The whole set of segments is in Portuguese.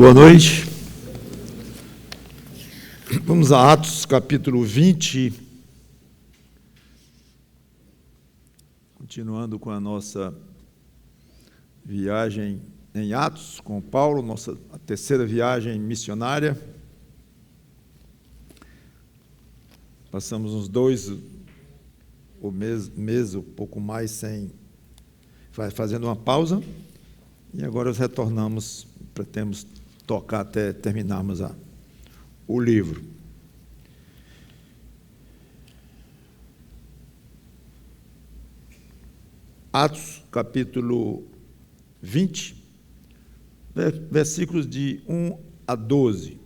Boa noite. Vamos a Atos, capítulo 20. Continuando com a nossa viagem em Atos, com Paulo, a terceira viagem missionária. Passamos uns mês, um pouco mais, fazendo uma pausa, e agora retornamos, pretendemos tocar até terminarmos o livro. Atos, capítulo 20, versículos de 1 a 12.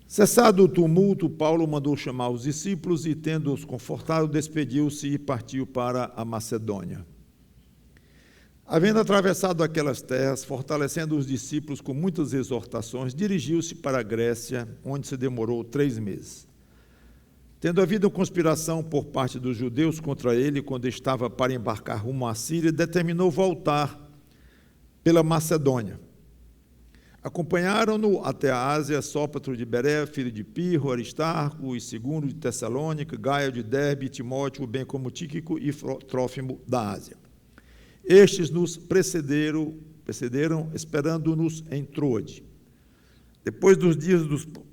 Cessado o tumulto, Paulo mandou chamar os discípulos e, tendo-os confortado, despediu-se e partiu para a Macedônia. Havendo atravessado aquelas terras, fortalecendo os discípulos com muitas exortações, dirigiu-se para a Grécia, onde se demorou 3 meses. Tendo havido conspiração por parte dos judeus contra ele, quando estava para embarcar rumo à Síria, determinou voltar pela Macedônia. Acompanharam-no até a Ásia, Sópatro de Bereia, filho de Pirro, Aristarco e Segundo de Tessalônica, Gaio de Derbe, Timóteo, bem como Tíquico e Trófimo da Ásia. Estes nos precederam, esperando-nos em Troade. Depois dos dias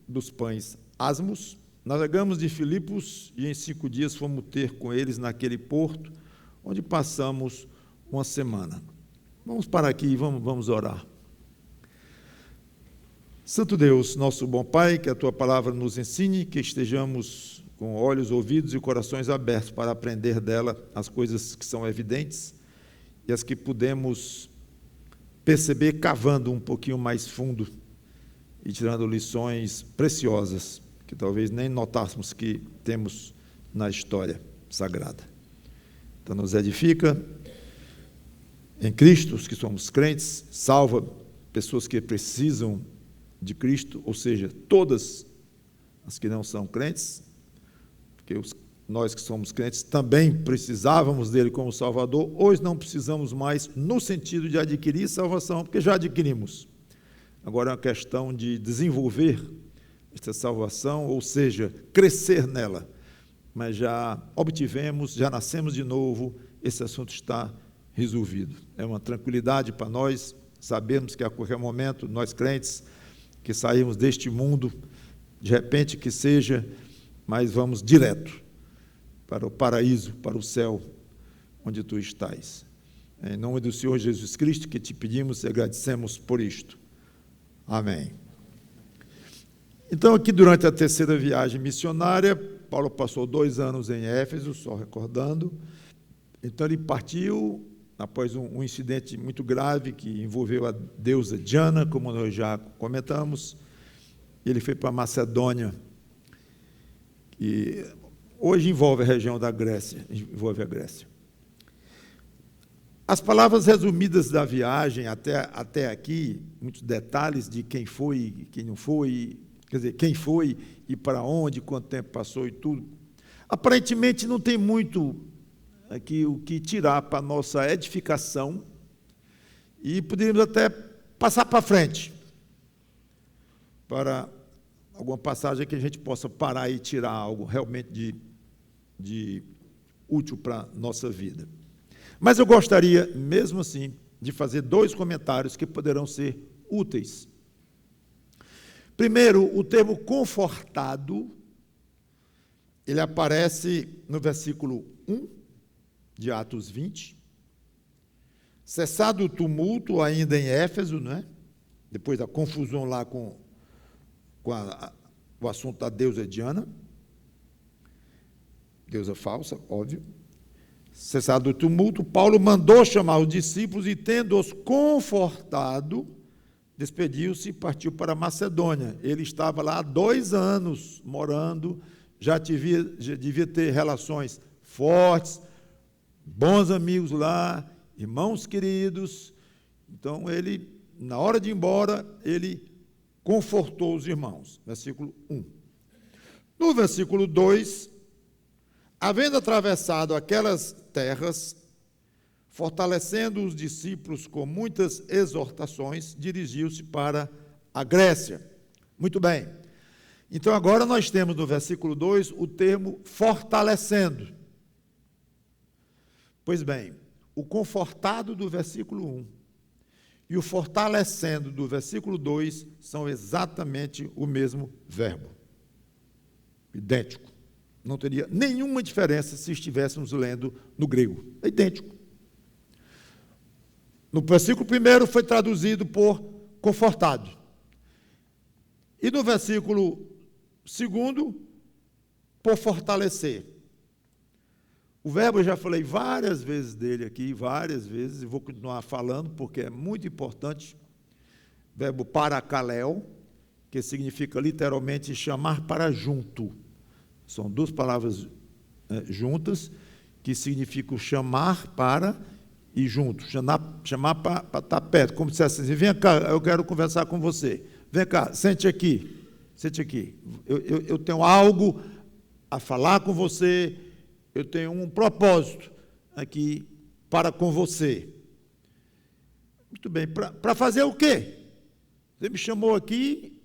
dos pães asmos, navegamos de Filipos e em 5 dias fomos ter com eles naquele porto, onde passamos uma semana. Vamos parar aqui e vamos orar. Santo Deus, nosso bom Pai, que a Tua palavra nos ensine, que estejamos com olhos, ouvidos e corações abertos para aprender dela as coisas que são evidentes e as que podemos perceber cavando um pouquinho mais fundo e tirando lições preciosas que talvez nem notássemos que temos na história sagrada. Então nos edifica em Cristo, os que somos crentes, salva pessoas que precisam de Cristo, ou seja, todas as que não são crentes, porque nós que somos crentes também precisávamos dele como Salvador, hoje não precisamos mais no sentido de adquirir salvação, porque já adquirimos. Agora é uma questão de desenvolver esta salvação, ou seja, crescer nela. Mas já obtivemos, já nascemos de novo, esse assunto está resolvido. É uma tranquilidade para nós, sabemos que a qualquer momento, nós crentes, que saímos deste mundo, de repente que seja, mas vamos direto para o paraíso, para o céu, onde tu estás. Em nome do Senhor Jesus Cristo, que te pedimos e agradecemos por isto. Amém. Então, aqui durante a terceira viagem missionária, Paulo passou 2 anos em Éfeso, só recordando. Então, ele partiu após um incidente muito grave que envolveu a deusa Diana, como nós já comentamos. Ele foi para a Macedônia, que hoje envolve a região da Grécia, envolve a Grécia. As palavras resumidas da viagem até aqui, muitos detalhes de quem foi e quem não foi, quer dizer, quem foi e para onde, quanto tempo passou e tudo. Aparentemente não tem muito aqui o que tirar para a nossa edificação e poderíamos até passar para frente, para alguma passagem que a gente possa parar e tirar algo realmente de útil para a nossa vida. Mas eu gostaria, mesmo assim, de fazer 2 comentários que poderão ser úteis. Primeiro, o termo confortado, ele aparece no versículo 1 de Atos 20. Cessado o tumulto ainda em Éfeso, né? Depois da confusão lá com o assunto da deusa Diana, deusa falsa, óbvio. Cessado o tumulto, Paulo mandou chamar os discípulos e, tendo-os confortado, despediu-se e partiu para a Macedônia. Ele estava lá há 2 anos morando, já devia ter relações fortes, bons amigos lá, irmãos queridos. Então, ele, na hora de ir embora, ele confortou os irmãos. Versículo 1. No versículo 2, havendo atravessado aquelas terras, fortalecendo os discípulos com muitas exortações, dirigiu-se para a Grécia. Muito bem. Então, agora nós temos no versículo 2 o termo fortalecendo. Pois bem, o confortado do versículo 1 e o fortalecendo do versículo 2 são exatamente o mesmo verbo. Idêntico. Não teria nenhuma diferença se estivéssemos lendo no grego. É idêntico. No versículo 1 foi traduzido por confortado. E no versículo 2, por fortalecer. O verbo eu já falei várias vezes dele aqui, várias vezes, e vou continuar falando, porque é muito importante. Verbo parakaleo, que significa literalmente chamar para junto. São duas palavras juntas, que significam chamar para e junto. Chamar para estar perto, como se dissesse assim, vem cá, eu quero conversar com você. Vem cá, sente aqui. Sente aqui. Eu tenho algo a falar com você, eu tenho um propósito aqui para com você. Muito bem, para fazer o quê? Você me chamou aqui,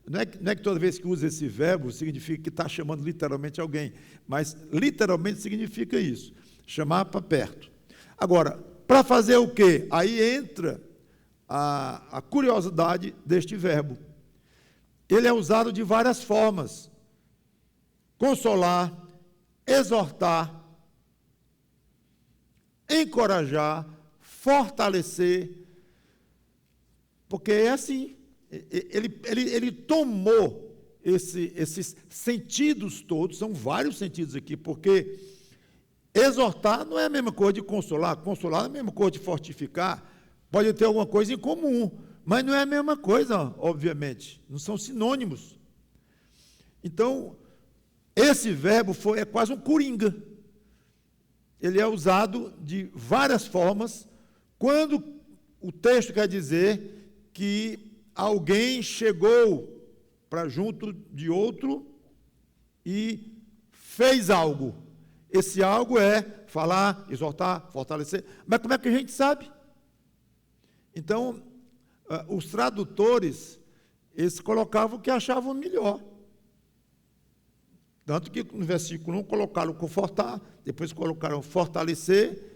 não é que toda vez que usa esse verbo significa que está chamando literalmente alguém, mas literalmente significa isso, chamar para perto. Agora, para fazer o quê? Aí entra a curiosidade deste verbo. Ele é usado de várias formas. Consolar, exortar, encorajar, fortalecer, porque é assim, ele tomou esses sentidos todos, são vários sentidos aqui, porque exortar não é a mesma coisa de consolar, consolar não é a mesma coisa de fortificar, pode ter alguma coisa em comum, mas não é a mesma coisa, obviamente, não são sinônimos. Então, esse verbo é quase um coringa. Ele é usado de várias formas, quando o texto quer dizer que alguém chegou para junto de outro e fez algo. Esse algo é falar, exortar, fortalecer. Mas como é que a gente sabe? Então, os tradutores, eles colocavam o que achavam melhor. Tanto que no versículo 1 colocaram confortar, depois colocaram fortalecer.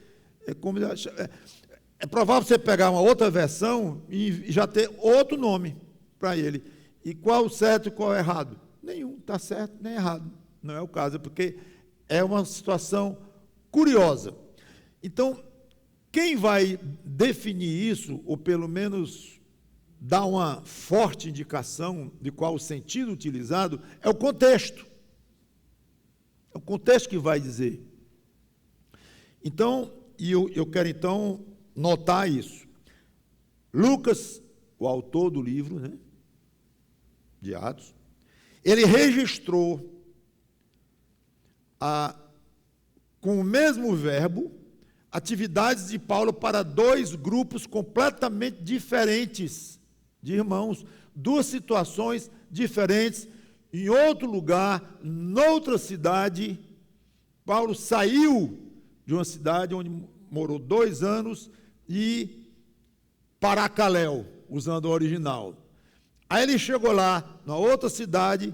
É provável você pegar uma outra versão e já ter outro nome para ele. E qual o certo e qual o errado? Nenhum, está certo nem errado. Não é o caso, porque é uma situação curiosa. Então, quem vai definir isso, ou pelo menos dar uma forte indicação de qual o sentido utilizado, é o contexto. É o contexto que vai dizer. Então, eu quero então notar isso. Lucas, o autor do livro, né, de Atos, ele registrou com o mesmo verbo atividades de Paulo para dois grupos completamente diferentes de irmãos, duas situações diferentes. Em outro lugar, noutra cidade, Paulo saiu de uma cidade onde morou 2 anos e Paracaléu, usando o original. Aí ele chegou lá, na outra cidade,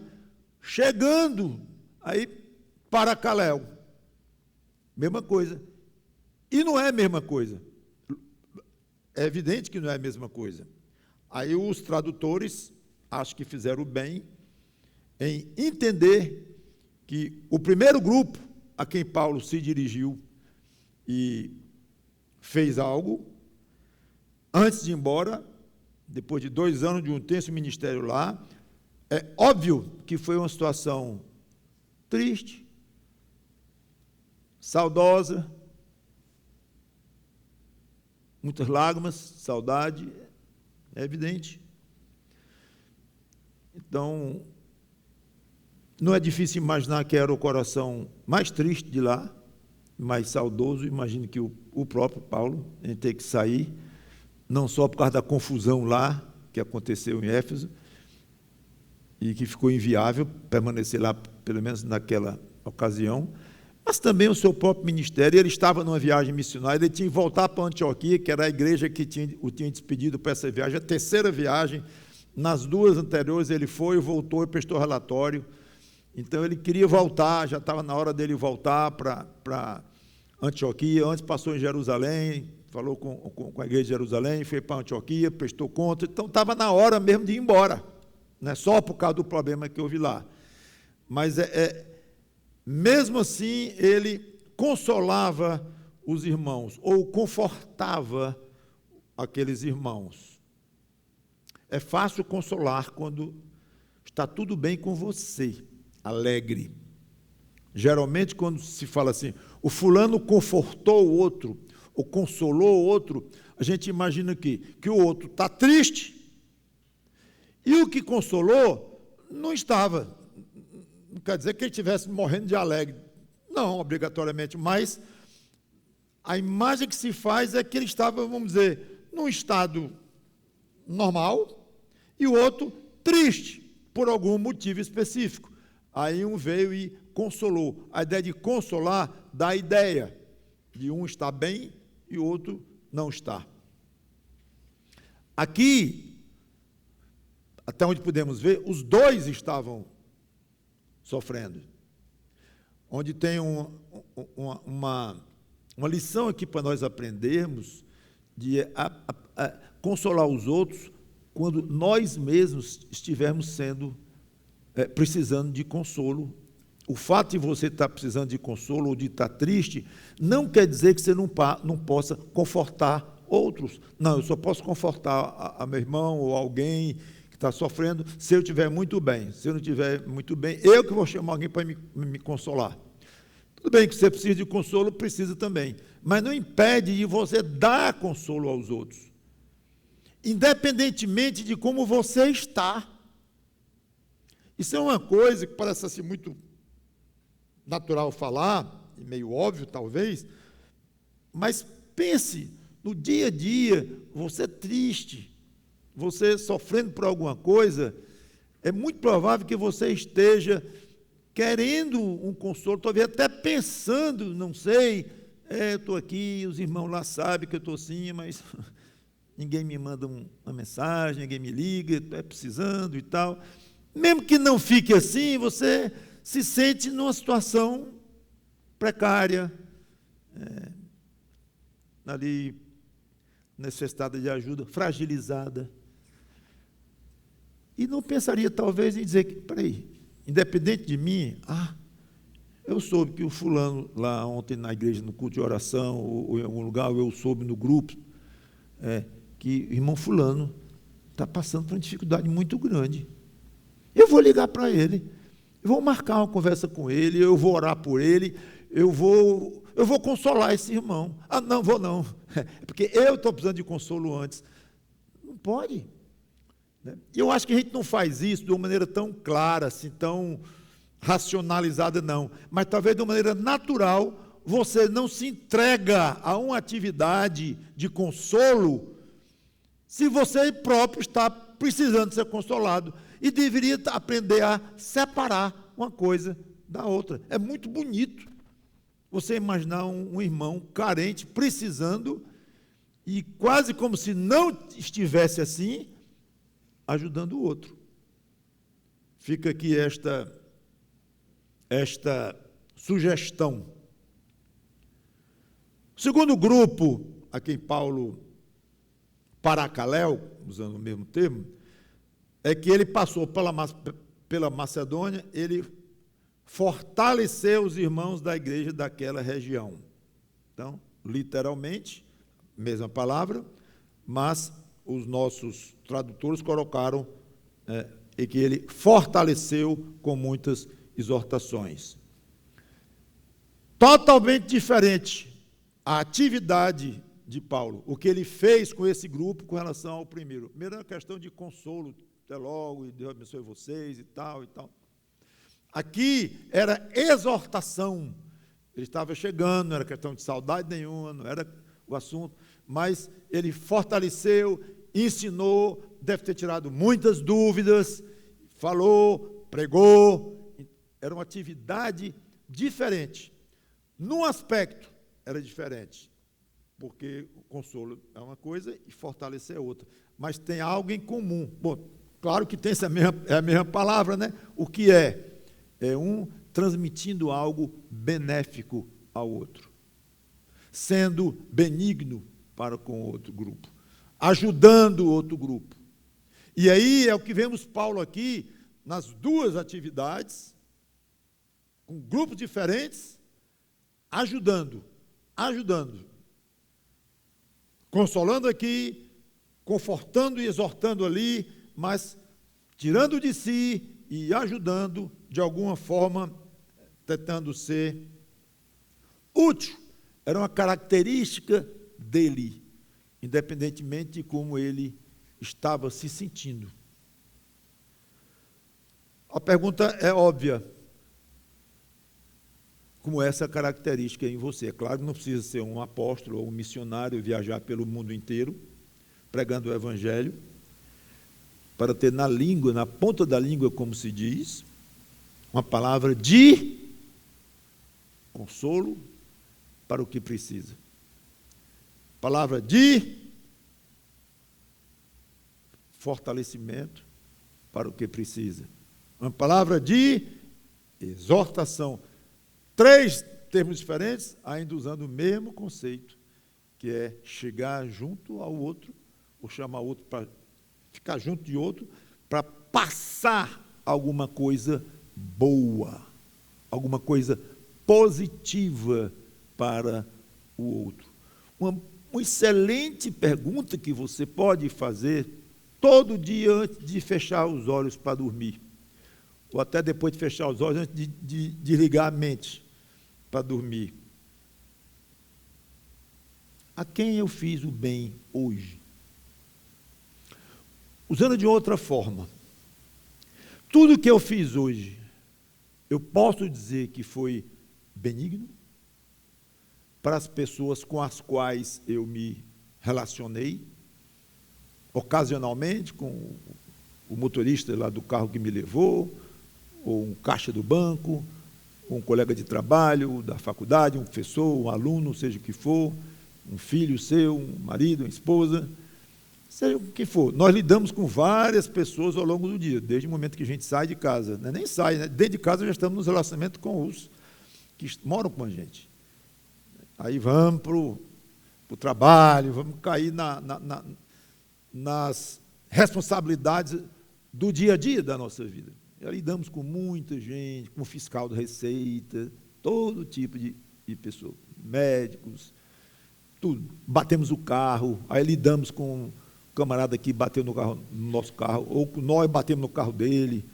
chegando aí Paracaléu. Mesma coisa. E não é a mesma coisa. É evidente que não é a mesma coisa. Aí os tradutores, acho que fizeram bem em entender que o primeiro grupo a quem Paulo se dirigiu e fez algo, antes de ir embora, depois de 2 anos de um intenso ministério lá, é óbvio que foi uma situação triste, saudosa, muitas lágrimas, saudade, é evidente. Então, não é difícil imaginar que era o coração mais triste de lá, mais saudoso. Imagino que o próprio Paulo ter que sair, não só por causa da confusão lá, que aconteceu em Éfeso, e que ficou inviável permanecer lá, pelo menos naquela ocasião, mas também o seu próprio ministério. Ele estava numa viagem missionária, ele tinha que voltar para Antioquia, que era a igreja que o tinha despedido para essa viagem, a terceira viagem nas duas anteriores ele foi, voltou e prestou relatório. Então ele queria voltar, já estava na hora dele voltar para Antioquia, antes passou em Jerusalém, falou com a igreja de Jerusalém, foi para Antioquia, prestou conta, então estava na hora mesmo de ir embora, não é só por causa do problema que houve lá. Mas mesmo assim ele consolava os irmãos, ou confortava aqueles irmãos. É fácil consolar quando está tudo bem com você, alegre. Geralmente, quando se fala assim, o fulano confortou o outro, ou consolou o outro, a gente imagina que o outro está triste, e o que consolou não estava. Não quer dizer que ele estivesse morrendo de alegre, não, obrigatoriamente, mas a imagem que se faz é que ele estava, vamos dizer, num estado normal, e o outro triste, por algum motivo específico. Aí um veio e consolou. A ideia de consolar dá a ideia de um estar bem e o outro não está. Aqui, até onde podemos ver, os dois estavam sofrendo. Onde tem uma lição aqui para nós aprendermos de consolar os outros quando nós mesmos estivermos precisando de consolo. O fato de você estar precisando de consolo ou de estar triste não quer dizer que você não possa confortar outros. Não, eu só posso confortar a meu irmão ou alguém que está sofrendo se eu estiver muito bem. Se eu não estiver muito bem, eu que vou chamar alguém para me consolar. Tudo bem que você precisa de consolo, precisa também, mas não impede de você dar consolo aos outros, independentemente de como você está. Isso é uma coisa que parece assim muito natural falar, meio óbvio talvez, mas pense, no dia a dia, você triste, você sofrendo por alguma coisa, é muito provável que você esteja querendo um consolo, talvez até pensando, não sei, eu estou aqui, os irmãos lá sabem que eu estou assim, mas ninguém me manda uma mensagem, ninguém me liga, estou precisando e tal. Mesmo que não fique assim, você se sente numa situação precária, ali necessitada de ajuda, fragilizada. E não pensaria talvez em dizer que, peraí, independente de mim, eu soube que o fulano lá ontem na igreja, no culto de oração, ou em algum lugar, ou eu soube no grupo, que o irmão fulano está passando por uma dificuldade muito grande. Eu vou ligar para ele, eu vou marcar uma conversa com ele, eu vou orar por ele, eu vou consolar esse irmão. Não vou não, é porque eu estou precisando de consolo antes. Não pode. E eu acho que a gente não faz isso de uma maneira tão clara, assim, tão racionalizada, não. Mas talvez de uma maneira natural, você não se entrega a uma atividade de consolo se você próprio está precisando ser consolado. E deveria aprender a separar uma coisa da outra. É muito bonito você imaginar um irmão carente, precisando, e quase como se não estivesse assim, ajudando o outro. Fica aqui esta sugestão. O segundo grupo, a quem Paulo paracaléu, usando o mesmo termo, é que ele passou pela Macedônia, ele fortaleceu os irmãos da igreja daquela região. Então, literalmente, mesma palavra, mas os nossos tradutores colocaram e que ele fortaleceu com muitas exortações. Totalmente diferente a atividade de Paulo, o que ele fez com esse grupo com relação ao primeiro. Primeiro é uma questão de consolo, até logo, e Deus abençoe vocês e tal, e tal. Aqui era exortação. Ele estava chegando, não era questão de saudade nenhuma, não era o assunto, mas ele fortaleceu, ensinou, deve ter tirado muitas dúvidas, falou, pregou. Era uma atividade diferente. Num aspecto, era diferente, porque o consolo é uma coisa e fortalecer é outra. Mas tem algo em comum. Bom, Claro que tem é a mesma palavra, né? O que é? É um transmitindo algo benéfico ao outro, sendo benigno para com outro grupo, ajudando o outro grupo. E aí é o que vemos Paulo aqui, nas duas atividades, com grupos diferentes, ajudando, consolando aqui, confortando e exortando ali, mas tirando de si e ajudando, de alguma forma, tentando ser útil. Era uma característica dele, independentemente de como ele estava se sentindo. A pergunta é óbvia. Como essa característica em você? É claro que não precisa ser um apóstolo ou um missionário, viajar pelo mundo inteiro, pregando o Evangelho, para ter na língua, na ponta da língua, como se diz, uma palavra de consolo para o que precisa. Palavra de fortalecimento para o que precisa. Uma palavra de exortação. 3 termos diferentes, ainda usando o mesmo conceito, que é chegar junto ao outro, ou chamar outro para ficar junto de outro, para passar alguma coisa boa, alguma coisa positiva para o outro. Uma excelente pergunta que você pode fazer todo dia antes de fechar os olhos para dormir, ou até depois de fechar os olhos, antes de ligar a mente para dormir. A quem eu fiz o bem hoje? Usando de outra forma, tudo que eu fiz hoje, eu posso dizer que foi benigno para as pessoas com as quais eu me relacionei, ocasionalmente, com o motorista lá do carro que me levou, ou um caixa do banco, ou um colega de trabalho, da faculdade, um professor, um aluno, seja o que for, um filho seu, um marido, uma esposa, seja o que for. Nós lidamos com várias pessoas ao longo do dia, desde o momento que a gente sai de casa, né? Nem sai, né? Dentro de casa já estamos nos relacionamentos com os que moram com a gente. Aí vamos para o trabalho, vamos cair nas responsabilidades do dia a dia da nossa vida. Já lidamos com muita gente, com o fiscal da Receita, todo tipo de pessoa, médicos, tudo. Batemos o carro, aí lidamos com o camarada que bateu no nosso carro, ou nós batemos no carro dele,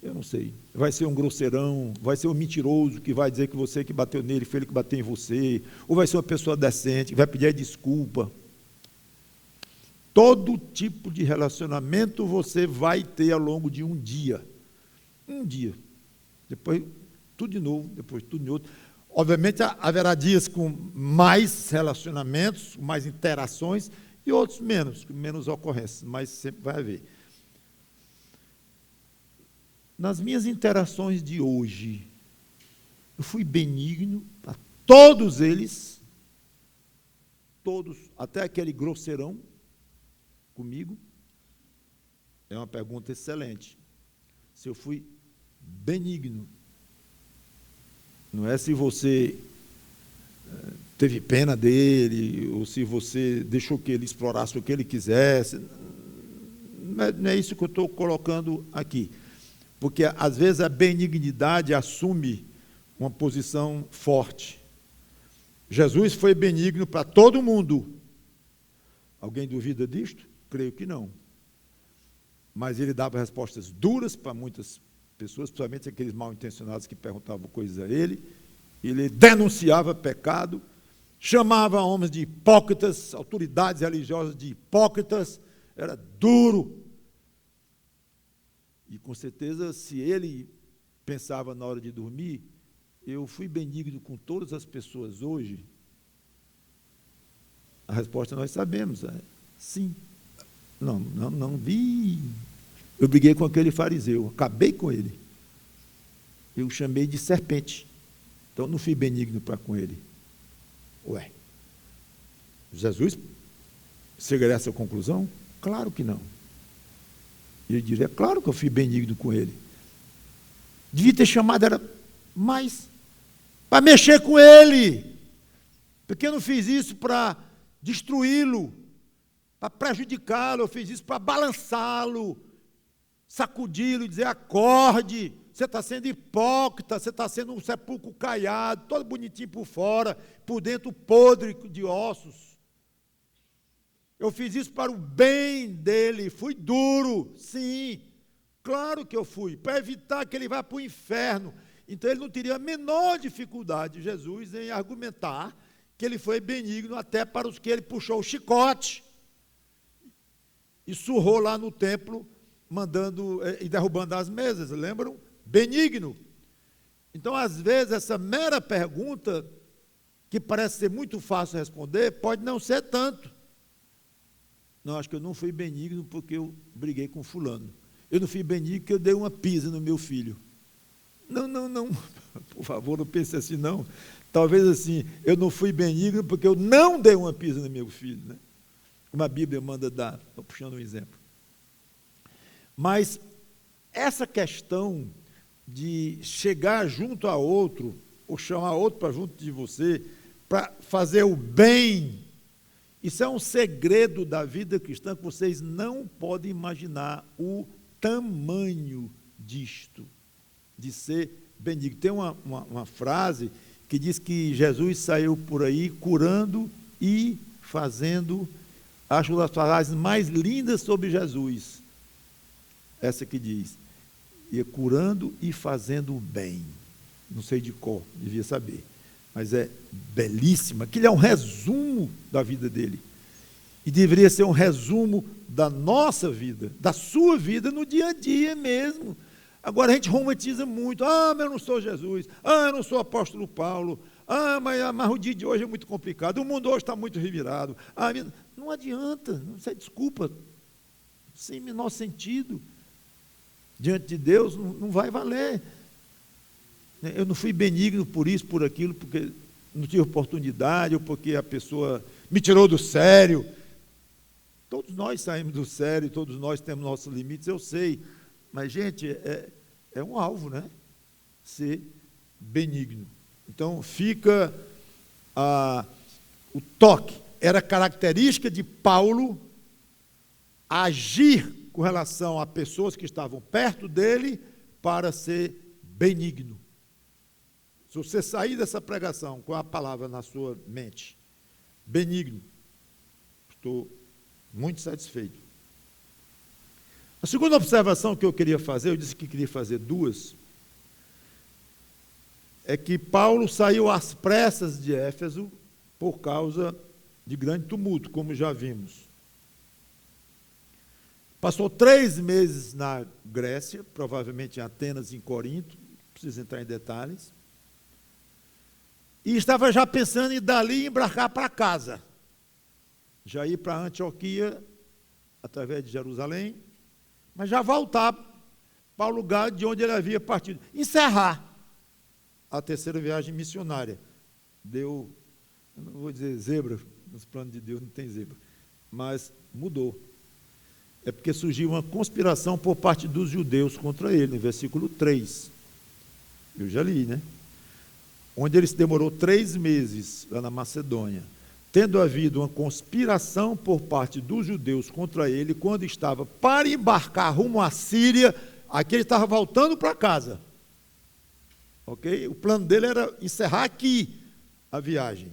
eu não sei. Vai ser um grosseirão, vai ser um mentiroso que vai dizer que você que bateu nele foi ele que bateu em você, ou vai ser uma pessoa decente que vai pedir desculpa. Todo tipo de relacionamento você vai ter ao longo de um dia. Um dia. Depois tudo de novo, depois tudo de outro. Obviamente haverá dias com mais relacionamentos, mais interações, e outros menos ocorrências, mas sempre vai haver. Nas minhas interações de hoje, eu fui benigno a todos eles, todos, até aquele grosseirão comigo. É uma pergunta excelente. Se eu fui benigno, não é se você teve pena dele, ou se você deixou que ele explorasse o que ele quisesse, não é isso que eu estou colocando aqui. Porque, às vezes, a benignidade assume uma posição forte. Jesus foi benigno para todo mundo. Alguém duvida disto? Creio que não. Mas ele dava respostas duras para muitas pessoas, principalmente aqueles mal-intencionados que perguntavam coisas a ele. Ele denunciava pecado, chamava homens de hipócritas, autoridades religiosas de hipócritas, era duro. E, com certeza, se ele pensava na hora de dormir, eu fui benigno com todas as pessoas hoje, a resposta nós sabemos, é sim. Não vi. Eu briguei com aquele fariseu, acabei com ele. Eu o chamei de serpente. Então, não fui benigno para com ele. Ué, Jesus chegaria a essa conclusão? Claro que não. E ele diria, claro que eu fui benigno com ele. Devia ter chamado, era mais, para mexer com ele. Porque eu não fiz isso para destruí-lo, para prejudicá-lo, eu fiz isso para balançá-lo, sacudi-lo e dizer, acorde, você está sendo hipócrita, você está sendo um sepulcro caiado, todo bonitinho por fora, por dentro podre de ossos. Eu fiz isso para o bem dele, fui duro, sim, claro que eu fui, para evitar que ele vá para o inferno. Então ele não teria a menor dificuldade, Jesus, em argumentar que ele foi benigno até para os que ele puxou o chicote e surrou lá no templo, mandando e derrubando as mesas, lembram? Benigno. Então, às vezes, essa mera pergunta, que parece ser muito fácil responder, pode não ser tanto. Não, acho que eu não fui benigno porque eu briguei com fulano. Eu não fui benigno porque eu dei uma pisa no meu filho. Não, por favor, não pense assim, não. Talvez assim, eu não fui benigno porque eu não dei uma pisa no meu filho, né? Como a Bíblia manda dar, estou puxando um exemplo. Mas essa questão de chegar junto a outro, ou chamar outro para junto de você, para fazer o bem, isso é um segredo da vida cristã que vocês não podem imaginar o tamanho disto, de ser benigno. Tem uma frase que diz que Jesus saiu por aí curando e fazendo, acho uma das frases mais lindas sobre Jesus, essa que diz, ia curando e fazendo o bem, não sei de cor, devia saber, mas é belíssima, aquilo é um resumo da vida dele, e deveria ser um resumo da nossa vida, da sua vida no dia a dia mesmo. Agora a gente romantiza muito, mas eu não sou Jesus, eu não sou apóstolo Paulo, mas o dia de hoje é muito complicado, o mundo hoje está muito revirado, não adianta, não sei, desculpa, sem menor sentido, diante de Deus não vai valer. Eu não fui benigno por isso, por aquilo, porque não tive oportunidade, ou porque a pessoa me tirou do sério. Todos nós saímos do sério, todos nós temos nossos limites, eu sei, mas, gente, é um alvo, né? Ser benigno. Então, fica o toque. Era característica de Paulo agir com relação a pessoas que estavam perto dele para ser benigno. Se você sair dessa pregação com a palavra na sua mente, benigno, estou muito satisfeito. A segunda observação que eu queria fazer, eu disse que queria fazer duas, é que Paulo saiu às pressas de Éfeso por causa de grande tumulto, como já vimos. Passou 3 meses na Grécia, provavelmente em Atenas e em Corinto, não preciso entrar em detalhes, e estava já pensando em dali embarcar para casa, já ir para Antioquia, através de Jerusalém, mas já voltar para o lugar de onde ele havia partido, encerrar a terceira viagem missionária. Deu, eu não vou dizer zebra, nos planos de Deus não tem zebra, mas mudou. É porque surgiu uma conspiração por parte dos judeus contra ele, no versículo 3. Eu já li, né? Onde ele se demorou 3 meses lá na Macedônia, tendo havido uma conspiração por parte dos judeus contra ele, quando estava para embarcar rumo à Síria, aqui ele estava voltando para casa. Ok? O plano dele era encerrar aqui a viagem.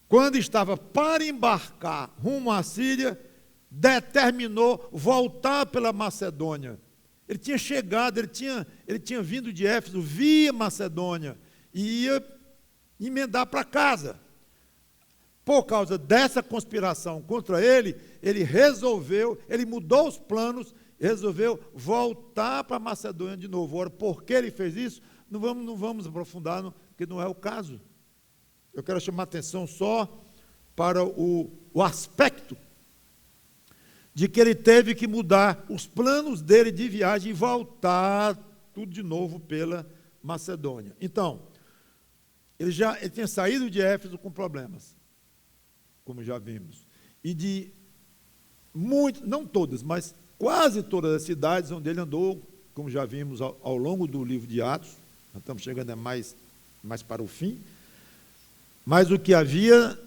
Quando estava para embarcar rumo à Síria, determinou voltar pela Macedônia. Ele tinha chegado, ele tinha vindo de Éfeso via Macedônia e ia emendar para casa. Por causa dessa conspiração contra ele, ele mudou os planos, resolveu voltar para a Macedônia de novo. Ora, por que ele fez isso? Não vamos aprofundar, porque não é o caso. Eu quero chamar a atenção só para o aspecto de que ele teve que mudar os planos dele de viagem e voltar tudo de novo pela Macedônia. Então, ele tinha saído de Éfeso com problemas, como já vimos, e de muitas, não todas, mas quase todas as cidades onde ele andou, como já vimos ao longo do livro de Atos. Nós estamos chegando mais para o fim. Mas o que havia,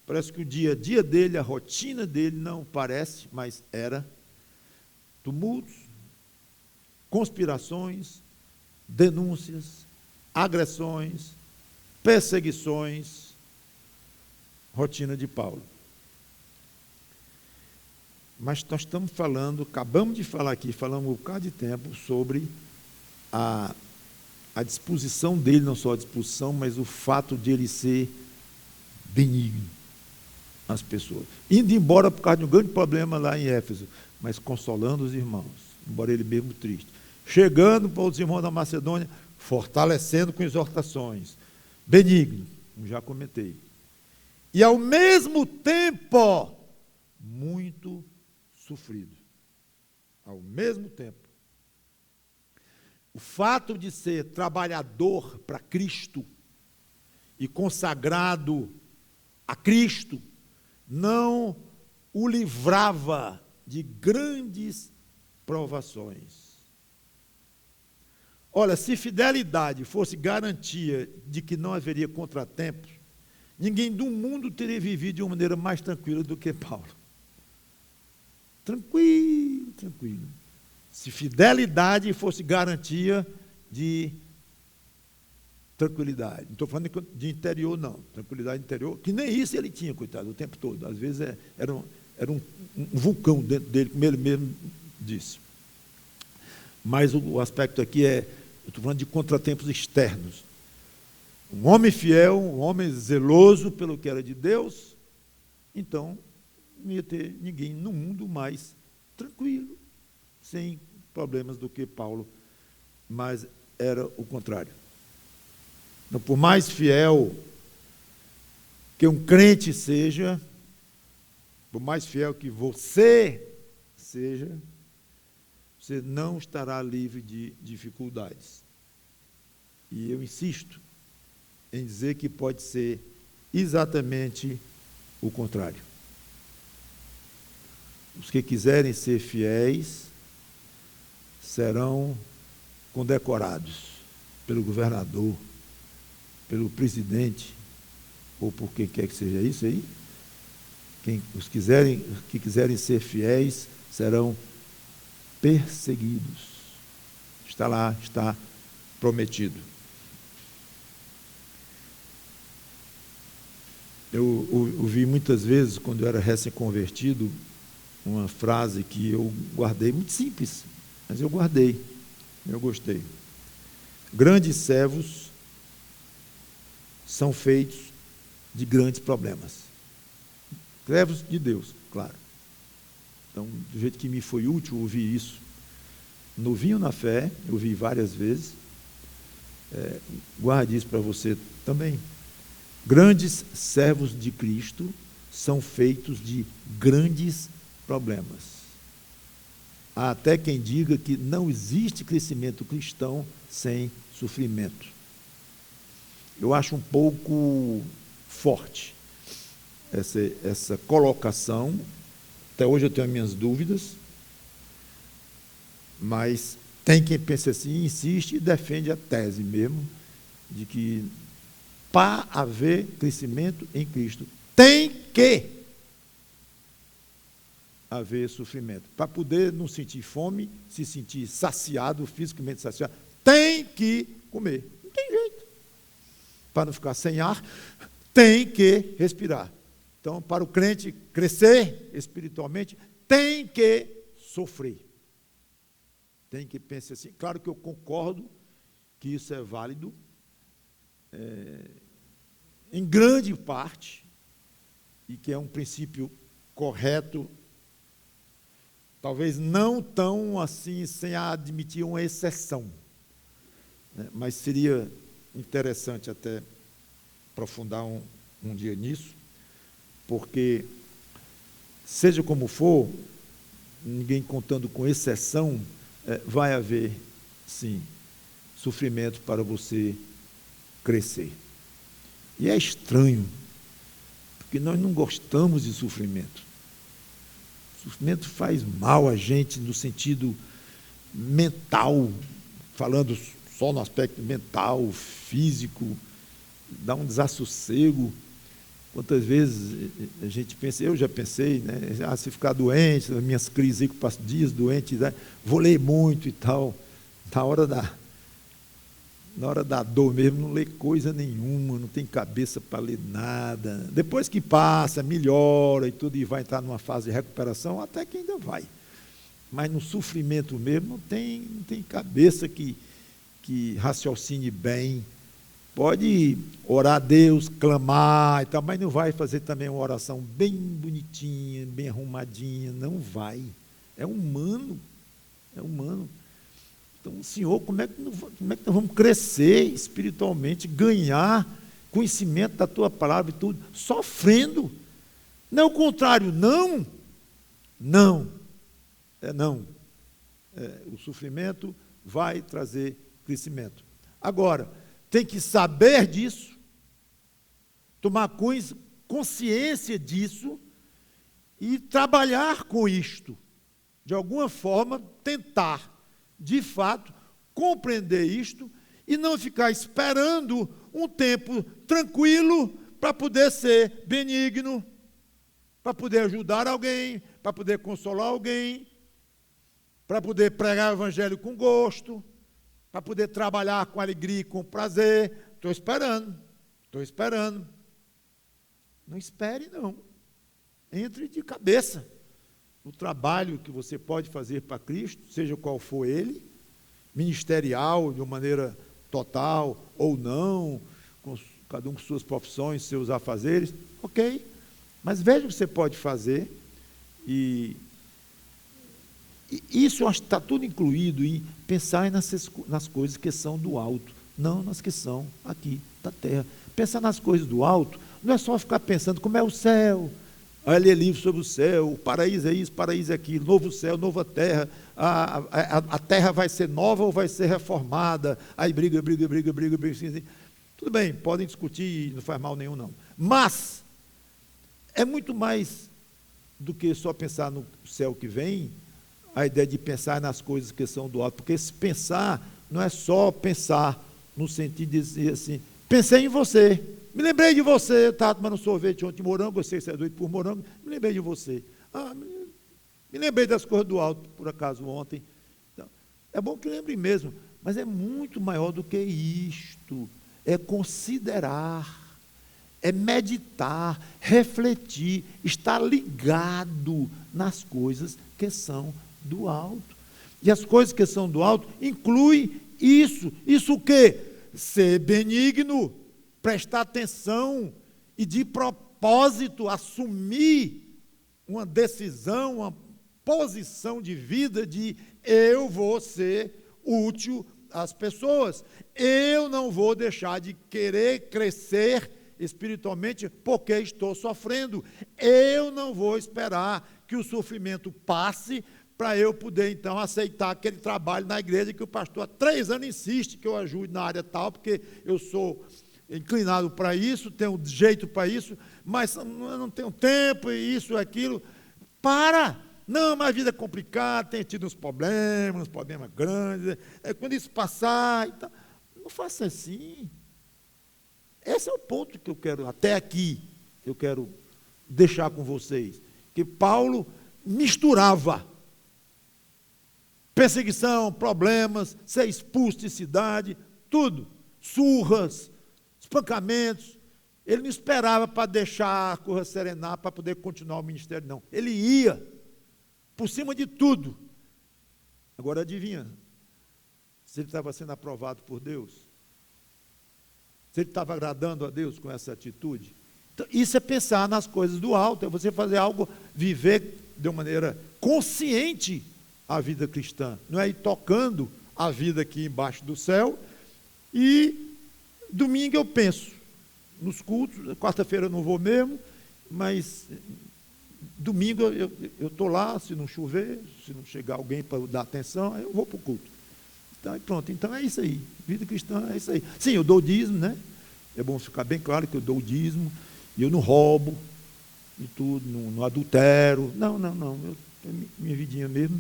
parece que o dia a dia dele, a rotina dele, não parece, mas era tumultos, conspirações, denúncias, agressões, perseguições, rotina de Paulo. Mas nós estamos falando, acabamos de falar aqui, falamos um bocado de tempo sobre a disposição dele, não só a disposição, mas o fato de ele ser benigno às pessoas. Indo embora por causa de um grande problema lá em Éfeso, mas consolando os irmãos, embora ele mesmo triste. Chegando para os irmãos da Macedônia, fortalecendo com exortações. Benigno, como já comentei. E ao mesmo tempo, muito sofrido. Ao mesmo tempo. O fato de ser trabalhador para Cristo e consagrado a Cristo não o livrava de grandes provações. Olha, se fidelidade fosse garantia de que não haveria contratempos, ninguém do mundo teria vivido de uma maneira mais tranquila do que Paulo. Tranquilo, tranquilo. Se fidelidade fosse garantia de tranquilidade. Não estou falando de interior, não. Tranquilidade interior, que nem isso ele tinha, coitado, o tempo todo. Às vezes era um vulcão dentro dele, como ele mesmo disse. Mas o aspecto aqui eu estou falando de contratempos externos. Um homem fiel, um homem zeloso pelo que era de Deus, então não ia ter ninguém no mundo mais tranquilo, sem problemas do que Paulo, mas era o contrário. Então, por mais fiel que um crente seja, por mais fiel que você seja, você não estará livre de dificuldades. E eu insisto em dizer que pode ser exatamente o contrário. Os que quiserem ser fiéis serão condecorados pelo governador, pelo presidente, ou por quem quer que seja isso aí. Os que quiserem ser fiéis serão perseguidos. Está lá, está prometido. Eu ouvi muitas vezes, quando eu era recém-convertido, uma frase que eu guardei, muito simples, mas eu guardei, eu gostei. Grandes servos são feitos de grandes problemas. Servos de Deus, claro. Então, do jeito que me foi útil ouvir isso, novinho na fé, eu ouvi várias vezes, guarde isso para você também. Grandes servos de Cristo são feitos de grandes problemas. Há até quem diga que não existe crescimento cristão sem sofrimento. Eu acho um pouco forte essa colocação. Até hoje eu tenho as minhas dúvidas, mas tem quem pense assim, insiste e defende a tese mesmo, de que para haver crescimento em Cristo, tem que haver sofrimento. Para poder não sentir fome, se sentir saciado, fisicamente saciado, tem que comer. Não tem jeito. Para não ficar sem ar, tem que respirar. Então, para o crente crescer espiritualmente, tem que sofrer. Tem que pensar assim. Claro que eu concordo que isso é válido, em grande parte, e que é um princípio correto, talvez não tão assim, sem admitir uma exceção, né? Mas seria interessante até aprofundar um dia nisso, porque, seja como for, ninguém contando com exceção, vai haver, sim, sofrimento para você crescer. E é estranho, porque nós não gostamos de sofrimento. O sofrimento faz mal a gente no sentido mental, falando só no aspecto mental, físico, dá um desassossego. Quantas vezes a gente pensa, eu já pensei, né? Se ficar doente, as minhas crises aí que eu passo dias doente, né? Vou ler muito e tal. Na hora da dor mesmo, não lê coisa nenhuma, não tem cabeça para ler nada. Depois que passa, melhora e tudo, e vai entrar numa fase de recuperação, até que ainda vai. Mas no sofrimento mesmo, não tem cabeça que raciocine bem. Pode orar a Deus, clamar e tal, mas não vai fazer também uma oração bem bonitinha, bem arrumadinha, não vai. É humano. Então, Senhor, como é que nós vamos crescer espiritualmente, ganhar conhecimento da Tua palavra e tudo, sofrendo? Não é o contrário, não. O sofrimento vai trazer crescimento. Agora, tem que saber disso, tomar consciência disso e trabalhar com isto. De alguma forma, tentar, de fato, compreender isto e não ficar esperando um tempo tranquilo para poder ser benigno, para poder ajudar alguém, para poder consolar alguém, para poder pregar o evangelho com gosto, para poder trabalhar com alegria e com prazer. Estou esperando. Não espere, não. Entre de cabeça no trabalho que você pode fazer para Cristo, seja qual for ele, ministerial, de uma maneira total ou não, cada um com suas profissões, seus afazeres, ok. Mas veja o que você pode fazer e isso eu acho que está tudo incluído em pensar nas coisas que são do alto, não nas que são aqui da terra. Pensar nas coisas do alto não é só ficar pensando como é o céu, aí ler livro sobre o céu, o paraíso é isso, paraíso é aquilo, novo céu, nova terra, a terra vai ser nova ou vai ser reformada, aí briga, assim. Tudo bem, podem discutir, não faz mal nenhum não, mas é muito mais do que só pensar no céu que vem, a ideia de pensar nas coisas que são do alto, porque esse pensar não é só pensar no sentido de dizer assim, pensei em você, me lembrei de você, eu estava tomando sorvete ontem de morango, eu sei que você é doido por morango, me lembrei de você, me lembrei das coisas do alto, por acaso ontem, então, é bom que lembre mesmo, mas é muito maior do que isto, é considerar, é meditar, refletir, estar ligado nas coisas que são do alto. E as coisas que são do alto inclui isso. Isso o quê? Ser benigno, prestar atenção e de propósito assumir uma decisão, uma posição de vida de eu vou ser útil às pessoas. Eu não vou deixar de querer crescer espiritualmente porque estou sofrendo. Eu não vou esperar que o sofrimento passe para eu poder, então, aceitar aquele trabalho na igreja que o pastor há 3 anos insiste que eu ajude na área tal, porque eu sou inclinado para isso, tenho jeito para isso, mas eu não tenho tempo, e isso e aquilo. Não, mas a vida é complicada, tem tido uns problemas grandes, quando isso passar, então, não faça assim. Esse é o ponto que eu quero, até aqui, eu quero deixar com vocês, que Paulo misturava perseguição, problemas, ser expulso de cidade, tudo, surras, espancamentos. Ele não esperava para deixar a coisa serenar, para poder continuar o ministério, não. Ele ia, por cima de tudo. Agora adivinha, se ele estava sendo aprovado por Deus, se ele estava agradando a Deus com essa atitude. Então, isso é pensar nas coisas do alto, é você fazer algo, viver de uma maneira consciente a vida cristã, não é ir tocando a vida aqui embaixo do céu. E domingo eu penso nos cultos, quarta-feira eu não vou mesmo, mas domingo eu estou lá, se não chover, se não chegar alguém para dar atenção, eu vou para o culto. Então, pronto, então é isso aí, vida cristã é isso aí. Sim, eu dou o dízimo, né? É bom ficar bem claro que eu dou o dízimo, e eu não roubo, e tudo, não adultero, não, eu minha vidinha mesmo.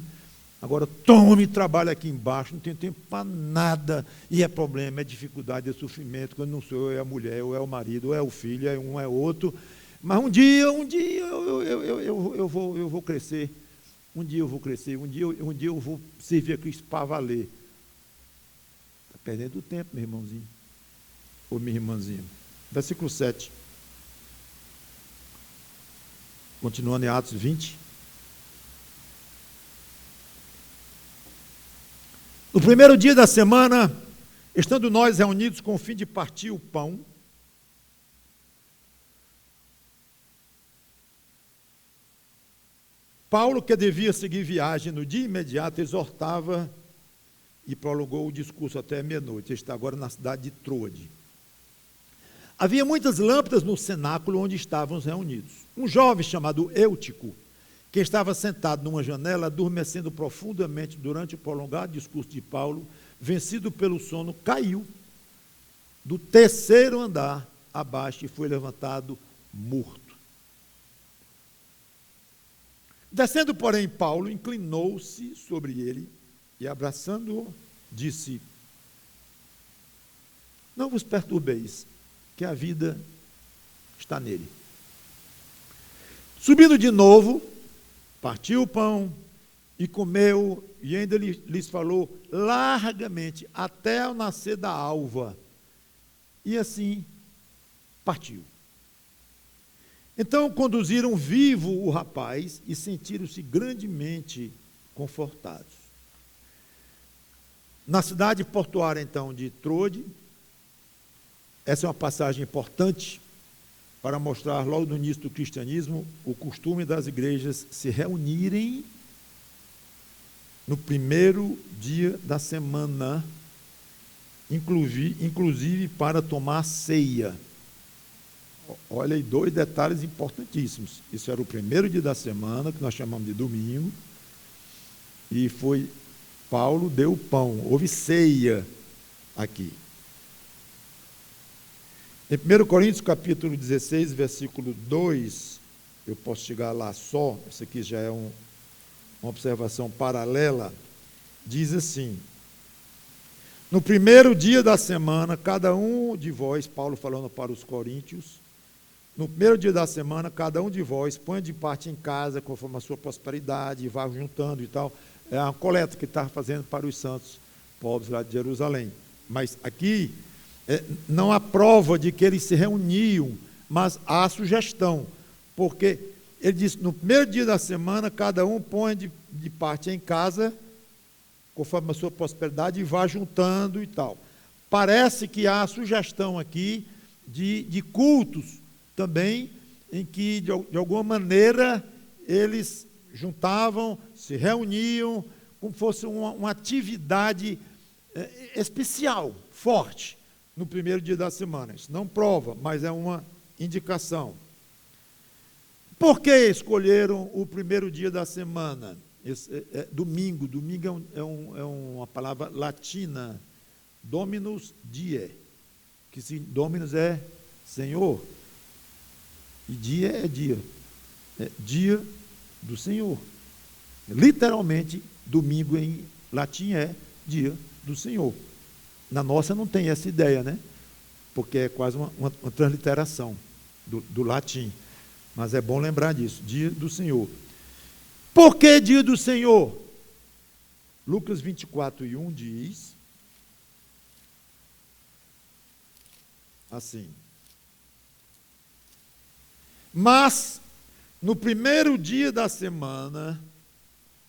Agora, tome trabalho aqui embaixo, não tenho tempo para nada. E é problema, é dificuldade, é sofrimento. Quando não sou eu, é a mulher, ou é o marido, ou é o filho, é um, é outro. Mas um dia eu vou crescer. Um dia eu vou crescer, um dia eu vou servir a Cristo para valer. Está perdendo o tempo, meu irmãozinho. Ou minha irmãzinha. Versículo 7. Continuando em Atos 20. No primeiro dia da semana, estando nós reunidos com o fim de partir o pão, Paulo, que devia seguir viagem no dia imediato, exortava e prolongou o discurso até meia-noite. Ele está agora na cidade de Troade. Havia muitas lâmpadas no cenáculo onde estávamos reunidos. Um jovem chamado Eutico, que estava sentado numa janela, adormecendo profundamente durante o prolongado discurso de Paulo, vencido pelo sono, caiu do terceiro andar abaixo e foi levantado morto. Descendo, porém, Paulo inclinou-se sobre ele e, abraçando-o, disse: não vos perturbeis, que a vida está nele. Subindo de novo, partiu o pão e comeu, e ainda lhes falou largamente, até ao nascer da alva. E assim partiu. Então conduziram vivo o rapaz e sentiram-se grandemente confortados. Na cidade portuária, então, de Troade, essa é uma passagem importante para mostrar, logo no início do cristianismo, o costume das igrejas se reunirem no primeiro dia da semana, inclusive para tomar ceia. Olha aí, 2 detalhes importantíssimos. Isso era o primeiro dia da semana, que nós chamamos de domingo, e foi Paulo deu o pão, houve ceia aqui. Em 1 Coríntios capítulo 16, versículo 2, eu posso chegar lá só, isso aqui já é uma observação paralela, diz assim: no primeiro dia da semana, cada um de vós, Paulo falando para os coríntios, no primeiro dia da semana, cada um de vós põe de parte em casa, conforme a sua prosperidade, e vá juntando e tal. É uma coleta que está fazendo para os santos pobres lá de Jerusalém. Mas aqui, não há prova de que eles se reuniam, mas há sugestão, porque ele diz, no primeiro dia da semana, cada um põe de parte em casa, conforme a sua prosperidade, e vá juntando e tal. Parece que há sugestão aqui de cultos também, em que, de alguma maneira, eles juntavam, se reuniam, como fosse uma atividade especial, forte, no primeiro dia da semana. Isso não prova, mas é uma indicação. Por que escolheram o primeiro dia da semana? Domingo. Domingo é uma palavra latina, Dominus die, que Dominus é Senhor, e dia é dia do Senhor. Literalmente, domingo em latim é dia do Senhor. Na nossa não tem essa ideia, né? Porque é quase uma transliteração do latim. Mas é bom lembrar disso, dia do Senhor. Por que dia do Senhor? Lucas 24:1 diz assim: mas no primeiro dia da semana,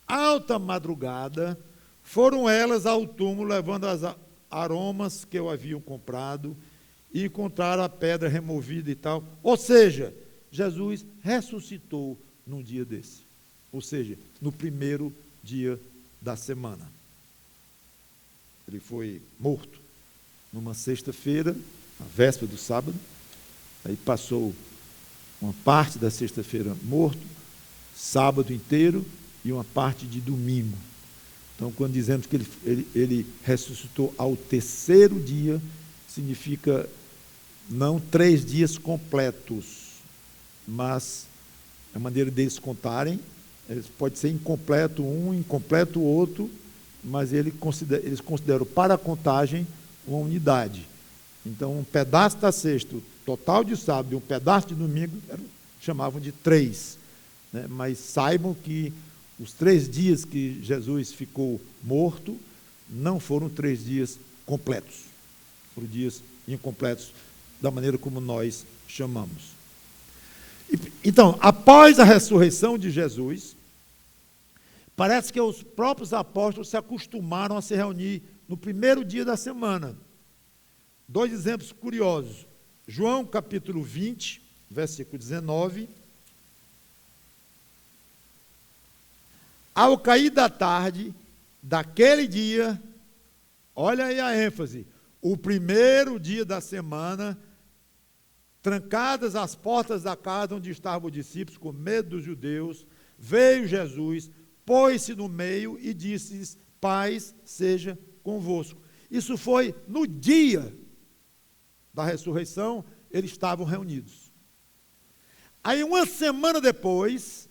alta madrugada, foram elas ao túmulo levando as aromas que eu haviam comprado e encontraram a pedra removida e tal. Ou seja, Jesus ressuscitou num dia desse. Ou seja, no primeiro dia da semana. Ele foi morto numa sexta-feira, na véspera do sábado, aí passou uma parte da sexta-feira morto, sábado inteiro e uma parte de domingo. Então, quando dizemos que ele ressuscitou ao terceiro dia, significa não 3 dias completos, mas a maneira deles contarem Pode ser incompleto um, incompleto o outro, mas eles consideram para a contagem uma unidade. Então, um pedaço da sexta, o total de sábado e um pedaço de domingo, chamavam de 3. Né? Mas saibam que os 3 dias que Jesus ficou morto não foram 3 dias completos. Foram dias incompletos, da maneira como nós chamamos. Então, após a ressurreição de Jesus, parece que os próprios apóstolos se acostumaram a se reunir no primeiro dia da semana. 2 exemplos curiosos. João capítulo 20, versículo 19. Ao cair da tarde daquele dia, olha aí a ênfase, o primeiro dia da semana, trancadas as portas da casa onde estavam os discípulos, com medo dos judeus, veio Jesus, pôs-se no meio e disse-lhes: paz seja convosco. Isso foi no dia da ressurreição, eles estavam reunidos. Aí, uma semana depois,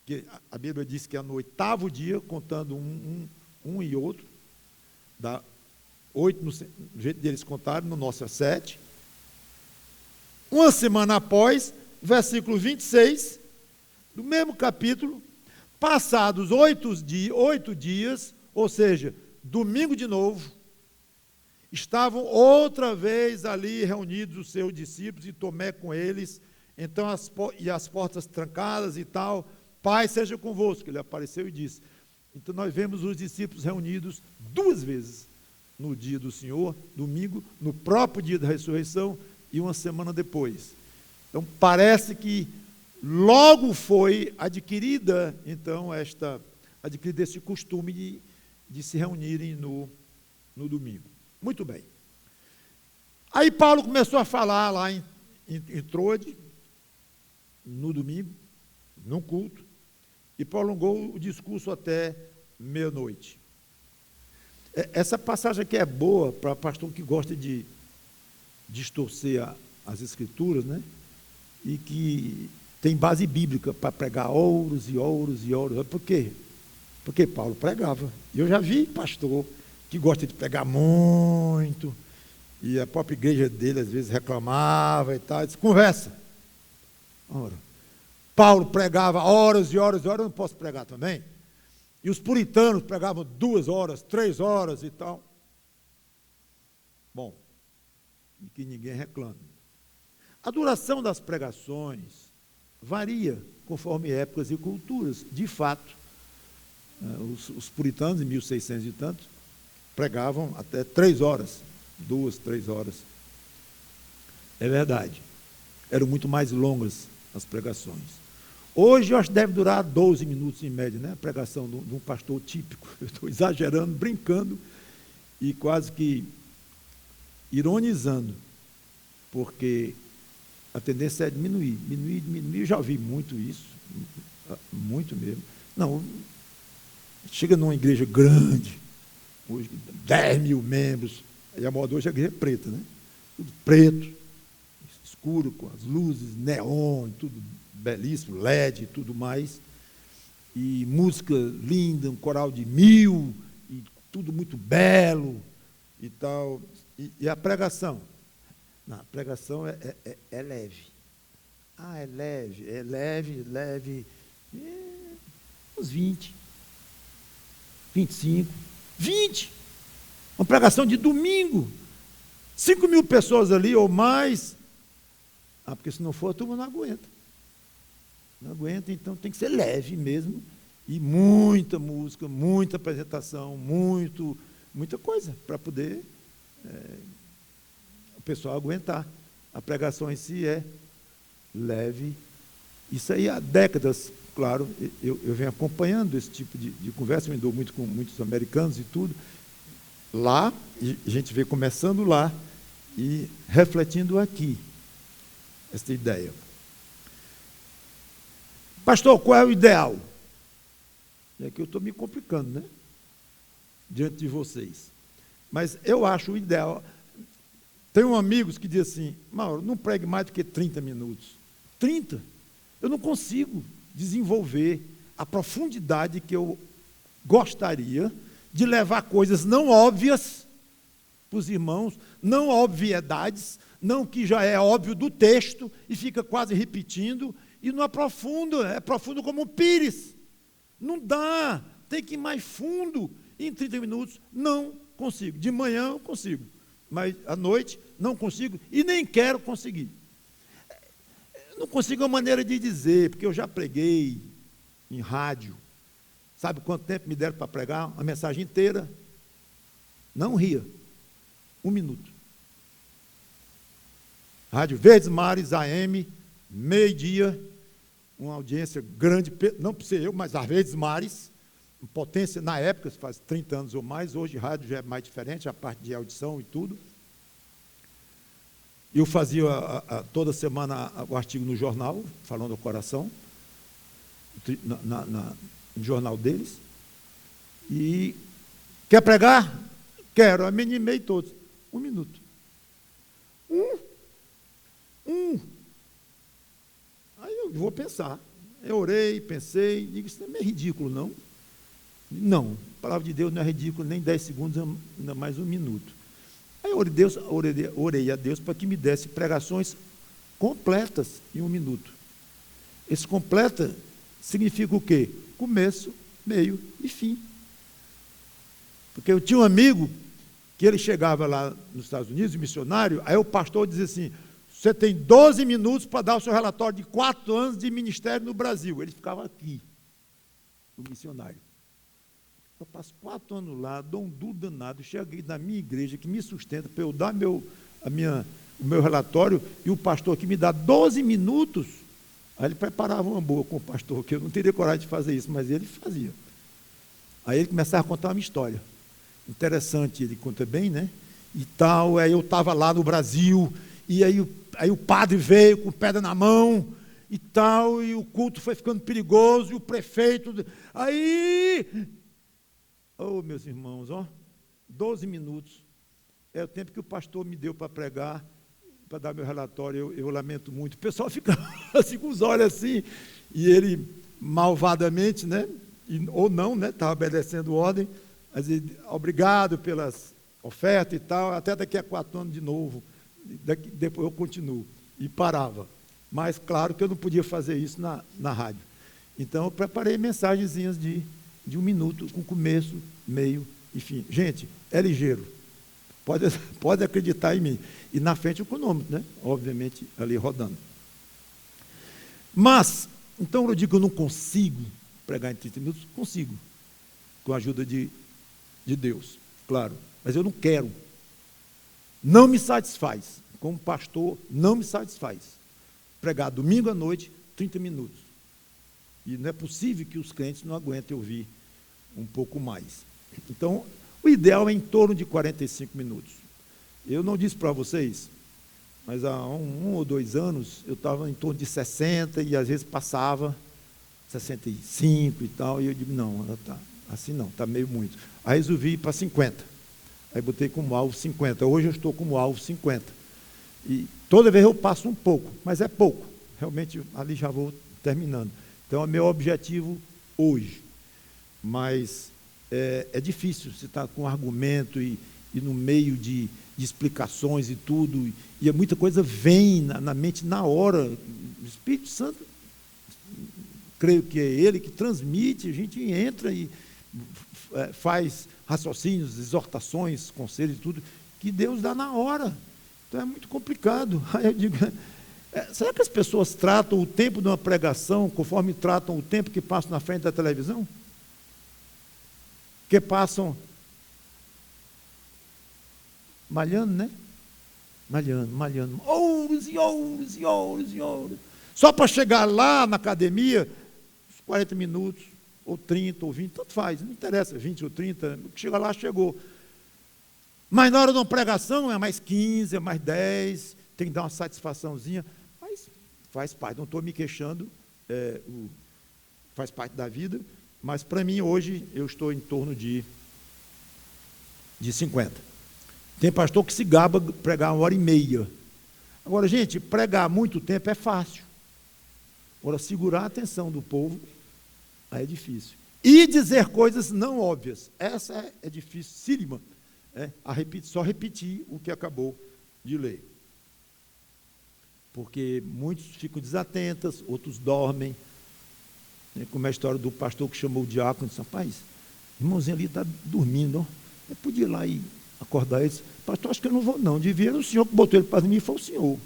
que a Bíblia diz que é no 8º dia, contando um e outro, dá 8, do jeito deles contaram, no nosso é 7. Uma semana após, versículo 26, do mesmo capítulo, passados 8 dias, ou seja, domingo de novo, estavam outra vez ali reunidos os seus discípulos e Tomé com eles, então as portas trancadas e tal, paz seja convosco, ele apareceu e disse. Então nós vemos os discípulos reunidos 2 vezes, no dia do Senhor, domingo, no próprio dia da ressurreição e uma semana depois. Então parece que logo foi adquirida, então, adquirido esse costume de se reunirem no domingo. Muito bem. Aí Paulo começou a falar lá em Troade, no domingo, num culto, e prolongou o discurso até meia-noite. Essa passagem aqui é boa para pastor que gosta de distorcer as escrituras, né? E que tem base bíblica para pregar ouros e ouros e ouros. Por quê? Porque Paulo pregava. Eu já vi pastor que gosta de pregar muito, e a própria igreja dele às vezes reclamava e tal, disse: conversa. Ora, Paulo pregava horas e horas e horas, eu não posso pregar também? E os puritanos pregavam 2 horas, 3 horas e tal. Bom, que ninguém reclame. A duração das pregações varia conforme épocas e culturas. De fato, os puritanos, em 1600 e tanto, pregavam até 3 horas, 2, 3 horas. É verdade. Eram muito mais longas as pregações. Hoje, eu acho que deve durar 12 minutos em média, né? A pregação de um pastor típico. Eu estou exagerando, brincando e quase que ironizando, porque a tendência é diminuir. Eu já ouvi muito isso, muito mesmo. Não, chega numa igreja grande, hoje 10 mil membros, e a moda hoje é a igreja preta, né? Tudo preto, escuro, com as luzes, neon, tudo belíssimo, LED e tudo mais, e música linda, um coral de 1000, e tudo muito belo e tal. E a pregação? Não, a pregação é leve. É leve, uns 20, 25, 20. Uma pregação de domingo. 5.000 pessoas ali ou mais. Porque se não for, a turma não aguenta. Não aguenta, então tem que ser leve mesmo. E muita música, muita apresentação, muita coisa para poder o pessoal aguentar. A pregação em si é leve. Isso aí há décadas, claro, eu venho acompanhando esse tipo de conversa, eu me dou muito com muitos americanos e tudo. Lá, e a gente vê começando lá e refletindo aqui essa ideia. Pastor, qual é o ideal? É que eu estou me complicando, né? Diante de vocês. Mas eu acho o ideal. Tenho amigos que dizem assim: Mauro, não pregue mais do que 30 minutos. 30? Eu não consigo. desenvolver a profundidade que eu gostaria de levar coisas não óbvias para os irmãos, não obviedades, não que já é óbvio do texto e fica quase repetindo, e não aprofunda, é profundo como um pires. Não dá, tem que ir mais fundo. Em 30 minutos não consigo. De manhã eu consigo, mas à noite não consigo e nem quero conseguir. Não consigo uma maneira de dizer, porque eu já preguei em rádio. Sabe quanto tempo me deram para pregar? A mensagem inteira. Não ria. 1 minuto. Rádio Verdes Mares, AM, meio-dia, uma audiência grande, não por ser eu, mas a Verdes Mares, potência na época, faz 30 anos ou mais, hoje rádio já é mais diferente, a parte de audição e tudo. Eu fazia toda semana o artigo no jornal, falando ao coração, no jornal deles. E quer pregar? Quero. Eu me animei todos. 1 minuto. Aí eu vou pensar. Eu orei, pensei, digo, isso não é ridículo, não? Não, a palavra de Deus não é ridículo, nem 10 segundos, ainda mais 1 minuto. Aí eu orei a Deus para que me desse pregações completas em 1 minuto. Esse completa significa o quê? Começo, meio e fim. Porque eu tinha um amigo que ele chegava lá nos Estados Unidos, missionário, aí o pastor dizia assim, você tem 12 minutos para dar o seu relatório de 4 anos de ministério no Brasil. Ele ficava aqui, o missionário. Eu passo 4 anos lá, dou um duro danado, cheguei na minha igreja, que me sustenta, para eu dar o meu relatório, e o pastor aqui me dá 12 minutos. Aí ele preparava uma boa com o pastor, que eu não teria coragem de fazer isso, mas ele fazia. Aí ele começava a contar uma história. Interessante, ele conta bem, né? E tal, aí eu estava lá no Brasil, e aí o padre veio com pedra na mão, e tal, e o culto foi ficando perigoso, e o prefeito... Aí... Oh, meus irmãos, 12 minutos, é o tempo que o pastor me deu para pregar, para dar meu relatório, eu lamento muito. O pessoal fica assim, com os olhos assim, e ele, malvadamente, né, ou não, né, estava obedecendo ordem, mas ele, obrigado pelas ofertas e tal, até daqui a 4 anos de novo, depois eu continuo, e parava. Mas, claro que eu não podia fazer isso na rádio. Então, eu preparei mensagenzinhas de 1 minuto, com começo, meio e fim. Gente, é ligeiro. Pode acreditar em mim. E na frente o cronômetro, né? Obviamente, ali rodando. Mas, então eu digo que eu não consigo pregar em 30 minutos? Consigo. Com a ajuda de Deus, claro. Mas eu não quero. Não me satisfaz. Como pastor, não me satisfaz. Pregar domingo à noite, 30 minutos. E não é possível que os crentes não aguentem ouvir um pouco mais. Então, o ideal é em torno de 45 minutos. Eu não disse para vocês, mas há 1 ou 2 anos, eu estava em torno de 60 e às vezes passava 65 e tal, e eu digo, não, tá, assim não, está meio muito. Aí resolvi ir para 50. Aí botei como alvo 50. Hoje eu estou como alvo 50. E toda vez eu passo um pouco, mas é pouco. Realmente, ali já vou terminando. Então, é meu objetivo hoje. Mas é difícil, você está com argumento e no meio de explicações e tudo, e muita coisa vem na mente na hora. O Espírito Santo, creio que é Ele que transmite, a gente entra e faz raciocínios, exortações, conselhos e tudo, que Deus dá na hora. Então, é muito complicado. Aí eu digo... será que as pessoas tratam o tempo de uma pregação conforme tratam o tempo que passam na frente da televisão? Que passam malhando, né? Malhando. Horas e horas e horas e horas. Só para chegar lá na academia, uns 40 minutos, ou 30, ou 20, tanto faz, não interessa, 20 ou 30, chega lá, chegou. Mas na hora de uma pregação é mais 15, é mais 10, tem que dar uma satisfaçãozinha. Faz parte, não estou me queixando, faz parte da vida, mas para mim hoje eu estou em torno de 50. Tem pastor que se gaba pregar 1h30. Agora, gente, pregar muito tempo é fácil. Agora, segurar a atenção do povo, aí é difícil. E dizer coisas não óbvias. Essa é dificílima. Só repetir o que acabou de ler. Porque muitos ficam desatentos, outros dormem. Como é a história do pastor que chamou o diácono e disse: rapaz, o irmãozinho ali está dormindo, ó. Eu podia ir lá e acordar ele. Disse: pastor, acho que eu não vou não. Devia ser o senhor que botou ele para dormir, foi o senhor.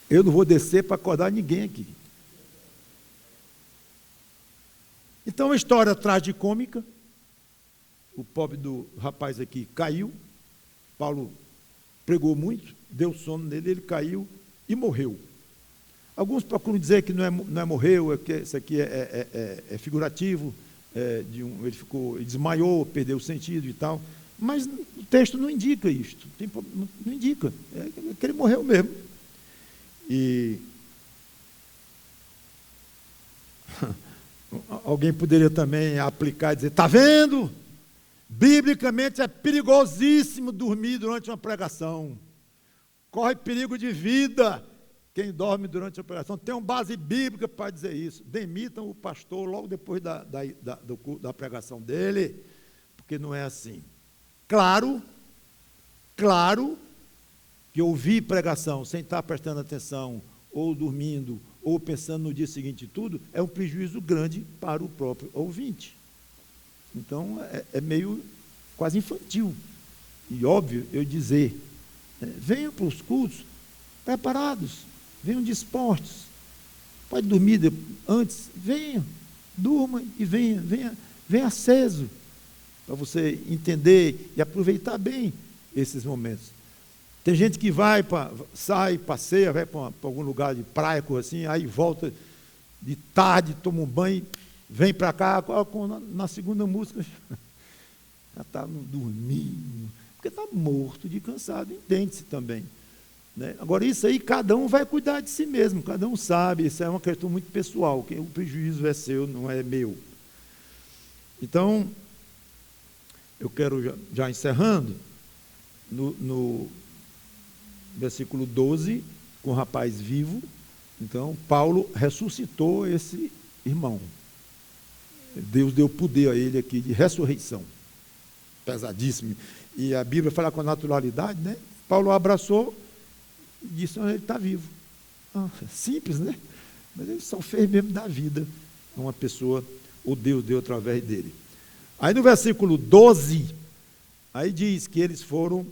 Eu não vou descer para acordar ninguém aqui. Então, a história tragicômica. O pobre do rapaz aqui caiu. Paulo pregou muito, deu sono nele, ele caiu e morreu. Alguns procuram dizer que não é morreu, que isso aqui é figurativo, ele desmaiou, perdeu o sentido e tal. Mas o texto não indica isto, não indica, que ele morreu mesmo. E alguém poderia também aplicar e dizer: está vendo? Biblicamente é perigosíssimo dormir durante uma pregação. Corre perigo de vida quem dorme durante a pregação. Tem uma base bíblica para dizer isso. Demitam o pastor logo depois da pregação dele, porque não é assim. Claro que ouvir pregação sem estar prestando atenção, ou dormindo, ou pensando no dia seguinte e tudo, é um prejuízo grande para o próprio ouvinte. Então, é meio quase infantil. E óbvio eu dizer: venham para os cultos preparados, venham dispostos. Pode dormir antes, venha, durma e venha aceso, para você entender e aproveitar bem esses momentos. Tem gente que sai, passeia, vai para algum lugar de praia, coisa assim, aí volta de tarde, toma um banho, vem para cá, na segunda música, já está dormindo, porque está morto de cansado, entende-se também. Né? Agora, isso aí, cada um vai cuidar de si mesmo, cada um sabe, isso é uma questão muito pessoal, que o prejuízo é seu, não é meu. Então, eu quero, já encerrando, no versículo 12, com o rapaz vivo, então, Paulo ressuscitou esse irmão. Deus deu poder a ele aqui de ressurreição. Pesadíssimo. E a Bíblia fala com naturalidade, né? Paulo abraçou e disse: ele está vivo. Simples, né? Mas ele só fez mesmo da vida uma pessoa, o Deus deu através dele. Aí no versículo 12, aí diz que eles foram,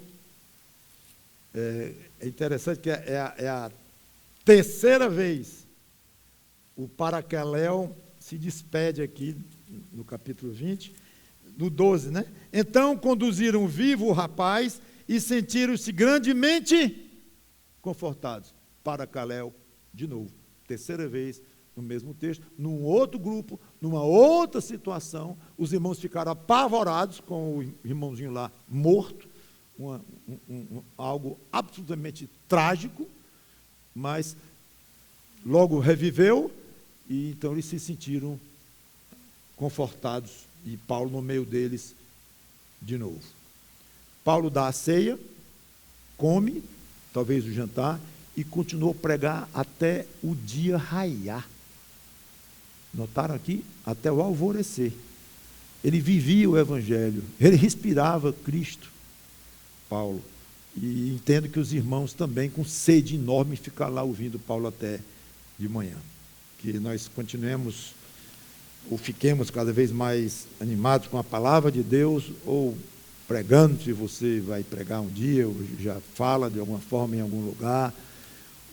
é interessante que é a terceira vez o Paracaléu se despede aqui no capítulo 20, no 12, né? Então conduziram vivo o rapaz e sentiram-se grandemente confortados. Paracaléu, de novo, terceira vez, no mesmo texto, num outro grupo, numa outra situação, os irmãos ficaram apavorados com o irmãozinho lá morto, algo absolutamente trágico, mas logo reviveu, e então eles se sentiram confortados, e Paulo no meio deles de novo. Paulo dá a ceia, come, talvez o jantar, e continuou a pregar até o dia raiar. Notaram aqui? Até o alvorecer. Ele vivia o Evangelho, ele respirava Cristo, Paulo. E entendo que os irmãos também, com sede enorme, ficam lá ouvindo Paulo até de manhã. Que nós continuemos, ou fiquemos cada vez mais animados com a palavra de Deus, ou pregando, se você vai pregar um dia, ou já fala de alguma forma em algum lugar,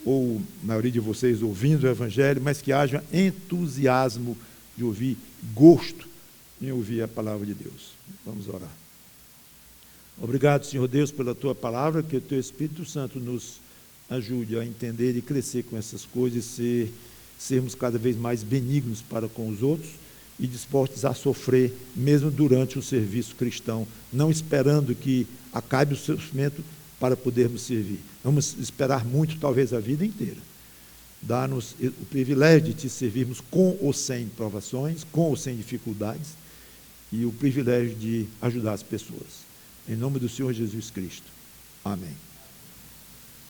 ou a maioria de vocês ouvindo o Evangelho, mas que haja entusiasmo de ouvir, gosto em ouvir a palavra de Deus. Vamos orar. Obrigado, Senhor Deus, pela Tua palavra, que o Teu Espírito Santo nos ajude a entender e crescer com essas coisas, e sermos cada vez mais benignos para com os outros e dispostos a sofrer, mesmo durante o serviço cristão, não esperando que acabe o sofrimento para podermos servir. Vamos esperar muito, talvez a vida inteira. Dá-nos o privilégio de Te servirmos com ou sem provações, com ou sem dificuldades, e o privilégio de ajudar as pessoas. Em nome do Senhor Jesus Cristo. Amém.